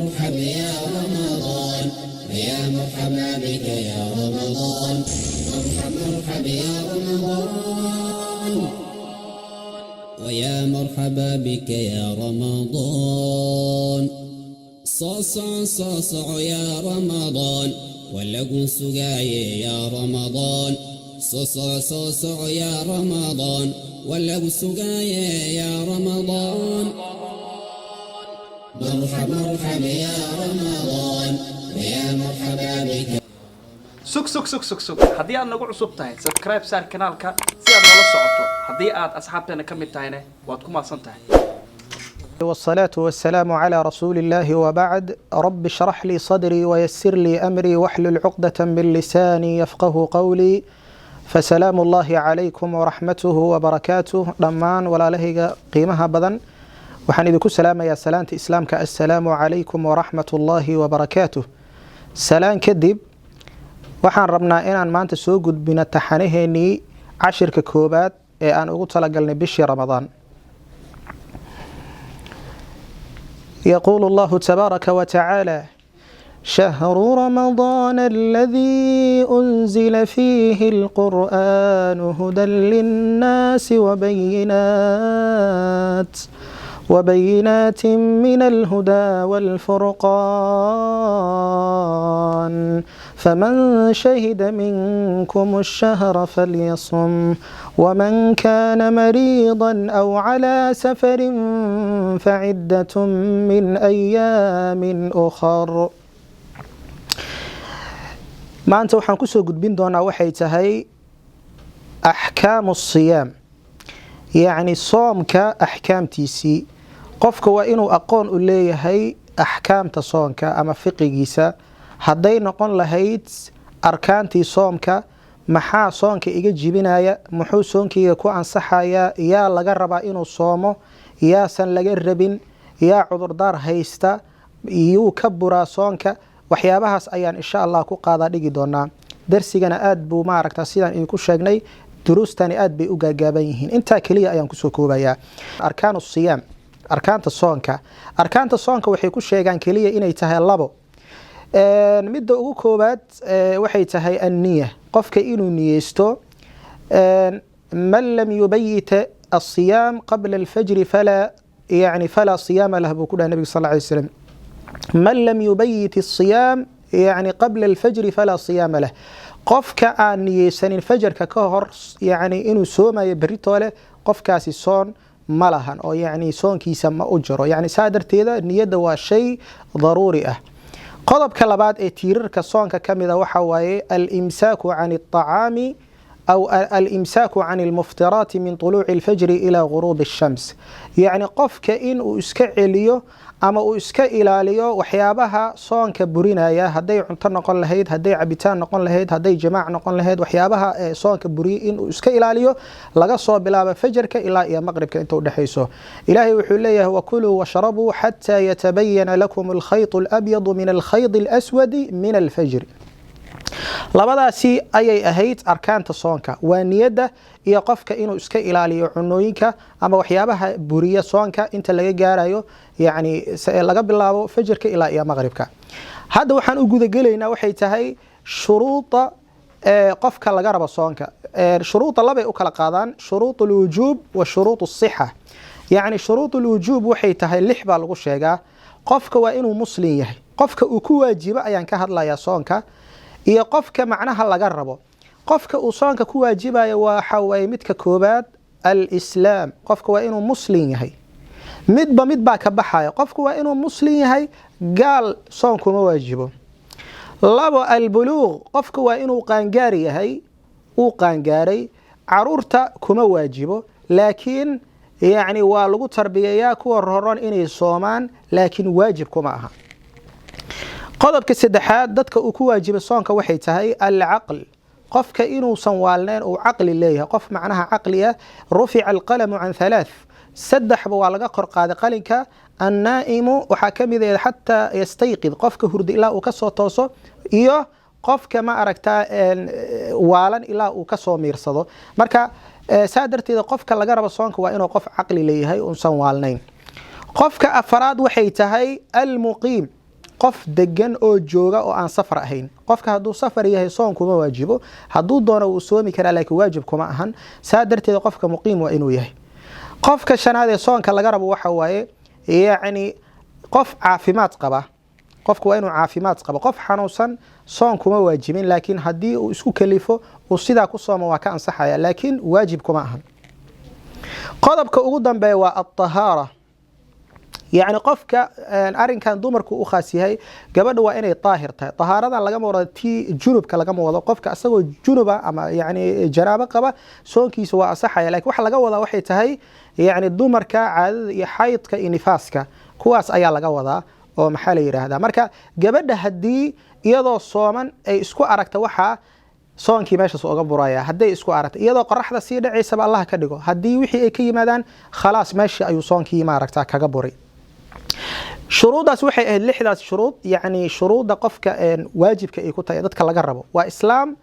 مرحبا يا رمضان يا مرحبا بك يا رمضان مرحبا يا رمضان ويا مرحبا بك يا رمضان صاصع يا رمضان ولقوا سقاي يا رمضان صاصع يا رمضان ولقوا سقاي يا رمضان مرحبا يا رمضان يا مرحبا بك sug haddii aad nagu cusub tahay subscribe saar kanaalka si aad noola socoto haddii aad asxaabteena ka mid tahayna waad ku mahadsan tahay والصلاة والسلام على رسول الله وبعد رب اشرح لي صدري ويسر لي أمري واحلل عقدة من لساني يفقه قولي فسلام الله عليكم ورحمته وبركاته ضمان ولا له قيمها بدن وحن إذا سلام يا سلامة إسلامك السلام عليكم ورحمة الله وبركاته سلام كدب وحن ربنا إن ما أنت سوجد بين التحنيهني 10 كوبات أن أقول لقلني بشي رمضان يقول الله تبارك وتعالى شهر رمضان الذي أنزل فيه القرآن هدى للناس وبينات من الهدى والفرقان فمن شهد منكم الشهر فليصم ومن كان مريضا أو على سفر فعدة من أيام أخر ما أنت وحن كسو قد بين دونا وحيتهي أحكام الصيام يعني صوم كأحكام تيسي قفك وإنو أقون إليه أحكام تصومك أما فقهيسا هدي نقول لهيت أركانتي صومك maxaa soonka iga jibinaya muxuu soonkayga ku ansaxaya yaa laga rabaa inuu soomo yaasan laga rabin yaa cudurdaar haysta iyuu ka buraa soonka waxyaabahaas ayaan insha Allah ku qaada dhigi doonaa darsigana aad buu ma aragtaa sidaan idinku sheegnay duruustani aad bay u gaagaaban yihiin inta kaliya ayaan ku soo koobayaa arkaanu siyaam arkaanta soonka waxay ku sheegaan kaliya inay tahay labo midda ugu koobaad waxay tahay an-niyya qofka inuu niyeysto man lam yubayit as-siyam qabla al-fajr fala siyama lahu buu ku dhahay nabiga sallallahu alayhi wasallam man lam yubayit as-siyam yani qabla al-fajr fala siyama lahu qofka aan niyeysanin fajrka ka hor yani inuu soomayo beritoole qofkaasi soon ma lahan oo yani soonkiisa ma u jiro yani saadarteeda niyada waa shay daruuri ah qodobka labaad ee tiirarka soonka kamida waxa waaye al-imsaaku 'an at-ta'ami aw al-imsaaku 'an al-muftiraat min tuluu'i al-fajr ila ghurub ash-shams yani qofka in uu iska celiyo ama uu iska ilaaliyo waxyaabaha soonka burinaya haday cunto noqon lahayd haday cabitaan noqon lahayd haday jamaac noqon lahayd waxyaabaha soonka buriya in uu iska ilaaliyo laga soo bilaabo fajrka ilaa iyo maqribka inta u dhaxayso ilaahay wuxuu leeyahay wakulu washrabu hatta yatabayyana lakum al-khayt al-abyad min al-khayt al-aswad min al-fajr labadaasi ayay ahayd arkaanta soonka waa niyada iyo qofka inuu iska ilaaliyo cunooyinka ama waxyaabaha buriya soonka inta laga gaarayo yani laga bilaabo fajrka ilaa iyo maqribka hadda waxaan u guda galeynaa waxay tahay shuruuda qofka laga rabo soonka shuruuda laba u kala qaadaan shuruudul wujub wa shuruudus sihha yani shuruudul wujub waxay tahay 6 baa lagu sheegaa qofka waa inuu muslim yahay qofka uu ku waajiba ayaan ka hadlayaa soonka iyo qofka macnaha laga rabo qofka uu soonka ku waajibayo waxa way midka koobaad al-islaam qofka waa inuu muslim yahay mid baa ka baxaya qofka waa inuu muslim yahay gaal soonku ma waajibo labo al-buluugh qofka waa inuu qaangaar yahay uu qaangaaray caruurta kuma waajibo laakiin yani waa lagu tarbiyeeyaa kuwa roron inay soomaan laakiin waajib kuma aha qodobka saddexaad dadka uu ku waajiba soonka waxay tahay al-aql qofka inuu san waalneen oo aqli leeyahay qof macnaha aqliya rufi'a al-qalam an 3 sadexba waa laga qor qaaday qalinka an-naa'imu waxa kamid hatta yastayqid qofka hurdi ilaa uu ka soo tooso iyo qofka ma aragtaa waalan ilaa uu ka soo miirsado marka saadarteeda qofka laga rabo soonka waa inuu qof aqli leeyahay oo san waalnayn qofka afraad waxay tahay al-muqiim qof degan oo jooga oo aan safar ahayn qofka hadduu safar yahay soon kuma waajibo hadduu doono wuu soomi karaa laakiin waajib kuma ahan saa darteed qofka muqiim waa inuu yahay qofka shanaad ee soonka laga rabo waxa waaye yacni qof caafimaad qaba qofku waa inuu caafimaad qabo qof xanuunsan soon kuma waajibin laakiin haddii uu isku kalifo uu sidaa ku soomo waa ka ansaxaya laakiin waajib kuma ahan qodobka ugu dambeeya waa at-tahaara يعني قفك أرين كان دمرك أخاسيه قبل وإني طاهر طهارة لقى مرة تي جنوب كلقى مرة قفك أسوي جنوبة أما يعني جنابة قبل سون كي سواء صحة لكن وح لقى وضع وحيت هاي يعني الدمرك عاد يحيط كإنفاسك كواس أيا لقى وضع أو محلي هذا مركا قبل هدي يضع صوما أي اسكو أركت وحى صون كي ماشي سوق برايا هدي اسكو أركت يضع قرح سيد عيسى الله كدقو هدي وحي كي مدان خلاص ماشي أي صون كي ما أركتها كجبري شروط وحي لحدة شروط يعني شروط قفك واجب كيكون تيادتك الله جربه وإسلام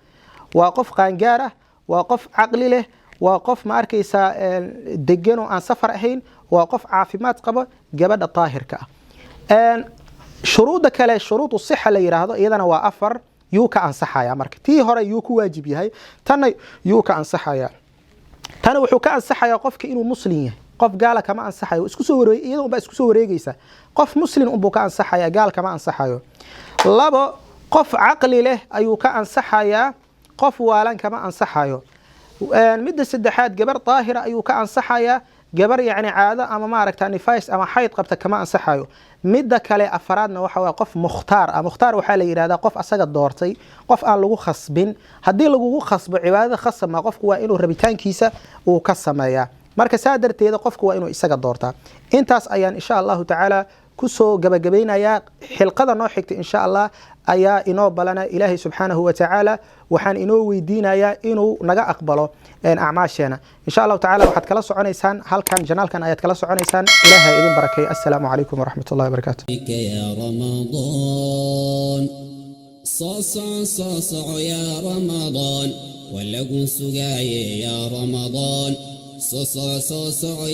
وقف قانجارة وقف عقلي له وقف ماركيسا دجنو عن سفر أهين وقف عافيمات قبل جبل الطاهر كا شروط كلا شروط الصحة اللي يراهض إذا هو أفر يوكا عن صحايا مرك تي هرا يوكو واجب هاي تنا يوكا عن صحايا تنا وحوكا عن صحايا قفك إنه مسلم قف قال كما أنصحه اسكو سوري إذا بس اسكو سوري جيسا قف مسلم أبوك أنصحه قال كما أنصحه لابا قف عقلي له أيوك أنصحه قف والان كما أنصحه مد السدحات جبر طاهرة أيوك أنصحه جبر يعني عادة أما ما ركت نفايس أما حيض قبت كما أنصحه مد كلا أفرادنا وحوا قف مختار مختار وحالي إرادة قف أسجد دورتي قف أن لغو خصبين هدي لغو خصب عبادة خصب ما قف وإنه ربيتان كيسة وكسمايا marka saa darteeda qofku waa inuu isaga doortaa intaas ayaan insha Allah taala ku soo gabagabeynaya xilqada noo xigta insha Allah ayaa inoo balana Ilaahay subhanahu wa ta'ala waxaan inoo weydiinayaa inuu naga aqbalo acmaasheena insha Allah taala waxaad kala soconaysaan halkan janaalkan ayaad kala soconaysaan Ilaahay idin barakeeyo assalamu alaykum wa rahmatullahi wa barakatuh ya ramadan صاصع يا رمضان ولقوا سقاي يا رمضان صاصع